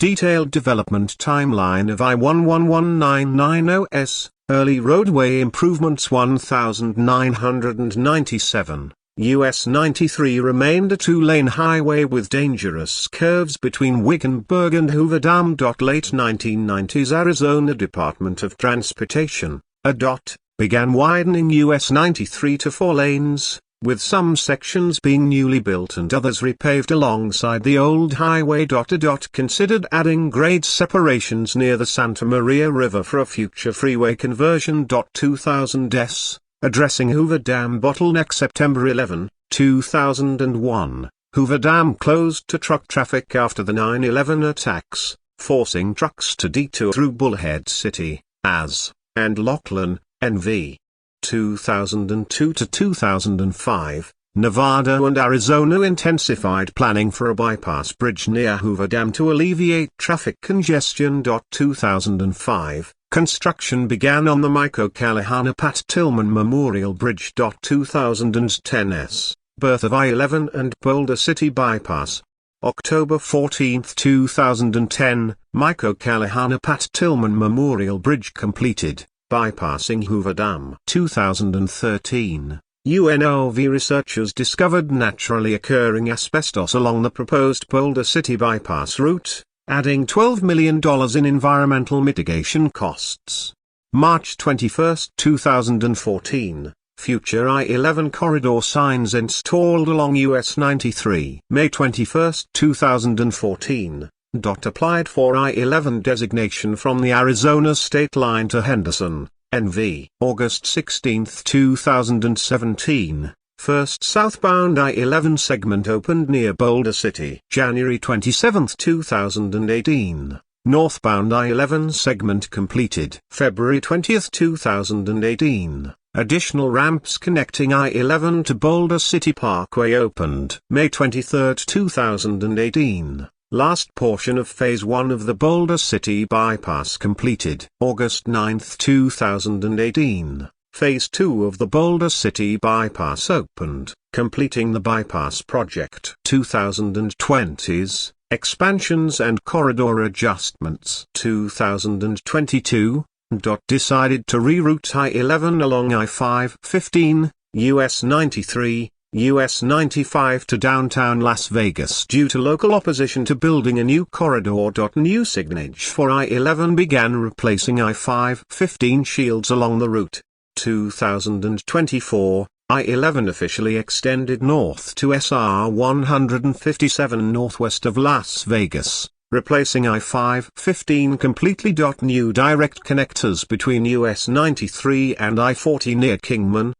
Detailed development timeline of I-111990S, early roadway improvements 1997. US 93 remained a two-lane highway with dangerous curves between Wickenburg and Hoover Dam. Late 1990s Arizona Department of Transportation, ADOT, began widening US 93 to 4 lanes, with some sections being newly built and others repaved alongside the old highway. ADOT considered adding grade separations near the Santa Maria River for a future freeway conversion. 2000s, addressing Hoover Dam bottleneck. September 11, 2001, Hoover Dam closed to truck traffic after the 9/11 attacks, forcing trucks to detour through Bullhead City, and Laughlin, NV. 2002 to 2005, Nevada and Arizona intensified planning for a bypass bridge near Hoover Dam to alleviate traffic congestion. 2005, construction began on the Mico-Callahanna-Pat Tillman Memorial Bridge. 2010s, birth of I-11 and Boulder City Bypass. October 14, 2010, Mico-Callahanna-Pat Tillman Memorial Bridge completed, bypassing Hoover Dam. 2013, UNLV researchers discovered naturally occurring asbestos along the proposed Boulder City bypass route, adding $12 million in environmental mitigation costs. March 21, 2014, future I-11 corridor signs installed along US 93. May 21, 2014. DOT applied for I-11 designation from the Arizona state line to Henderson, NV. August 16, 2017, first southbound I-11 segment opened near Boulder City. January 27, 2018, northbound I-11 segment completed. February 20, 2018, additional ramps connecting I-11 to Boulder City Parkway opened. May 23, 2018. Last portion of Phase 1 of the Boulder City Bypass completed. August 9, 2018, Phase 2 of the Boulder City Bypass opened, completing the bypass project. 2020s, expansions and corridor adjustments. 2022, DOT decided to reroute I-11 along I-515, US 93, US 95 to downtown Las Vegas due to local opposition to building a new corridor. New signage for I-11 began replacing I-515 shields along the route. 2024, I-11 officially extended north to SR 157 northwest of Las Vegas, replacing I-515 completely. New direct connectors between US 93 and I-40 near Kingman,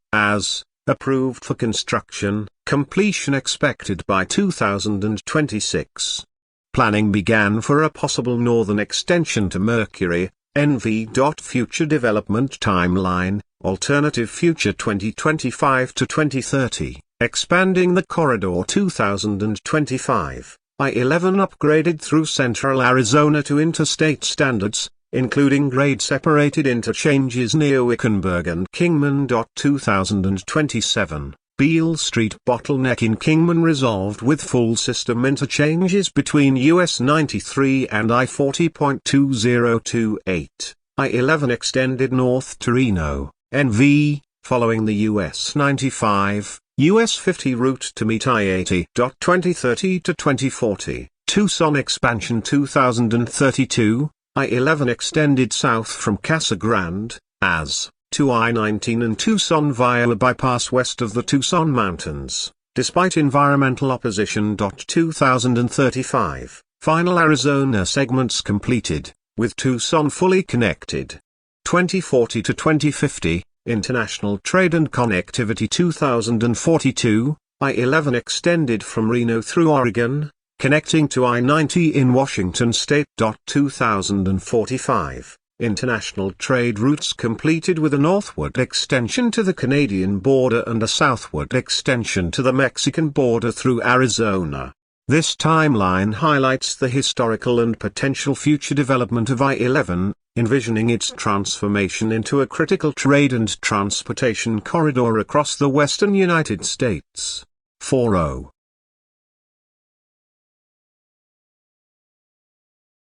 approved for construction, completion expected by 2026. Planning began for a possible northern extension to Mercury, NV. Future development timeline, alternative future 2025 to 2030, expanding the corridor. 2025, I-11 upgraded through central Arizona to interstate standards, including grade-separated interchanges near Wickenburg and Kingman. 2027, Beale Street bottleneck in Kingman resolved with full system interchanges between US 93 and I-40.2028. I-11 extended north to Reno, NV, following the US 95, US 50 route to meet I-80. 2030 to 2040, Tucson expansion. 2032, I-11 extended south from Casa Grande, to I-19 and Tucson via a bypass west of the Tucson Mountains, despite environmental opposition. 2035, final Arizona segments completed, with Tucson fully connected. 2040 to 2050, international trade and connectivity. 2042, I-11 extended from Reno through Oregon, connecting to I-90 in Washington state. 2045, international trade routes completed with a northward extension to the Canadian border and a southward extension to the Mexican border through Arizona. This timeline highlights the historical and potential future development of I-11, envisioning its transformation into a critical trade and transportation corridor across the western United States. 40.